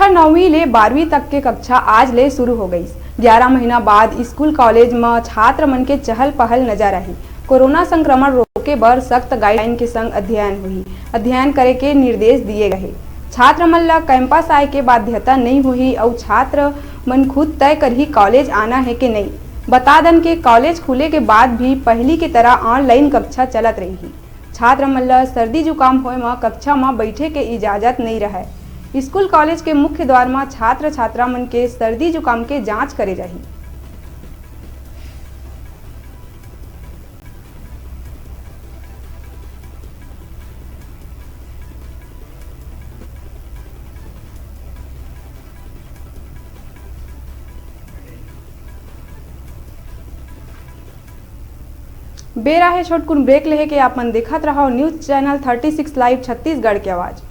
कक्षा 9वीं ले 12वीं तक के कक्षा आज ले शुरू हो गई। 11 महीना बाद स्कूल कॉलेज में छात्र मन के चहल पहल नजर आई। कोरोना संक्रमण रोके बर सख्त गाइडलाइन के संग अध्ययन करे के निर्देश दिए गए। छात्र मन ला कैंपस आए के बाध्यता नहीं हुई और छात्र मन खुद तय कर ही कॉलेज आना है कि नहीं। बता दन के कॉलेज खुले के बाद भी पहली की तरह ऑनलाइन कक्षा चलत रही। छात्र मन ला सर्दी जुकाम होए में कक्षा में बैठे के इजाजत नहीं रहे। स्कूल कॉलेज के मुख्य द्वार में छात्र छात्रा मन के सर्दी जुकाम के जांच करे रही। बेरा है छोटकुन ब्रेक लेहे के आपन देखत रहो न्यूज चैनल 36 लाइव छत्तीसगढ़ के आवाज।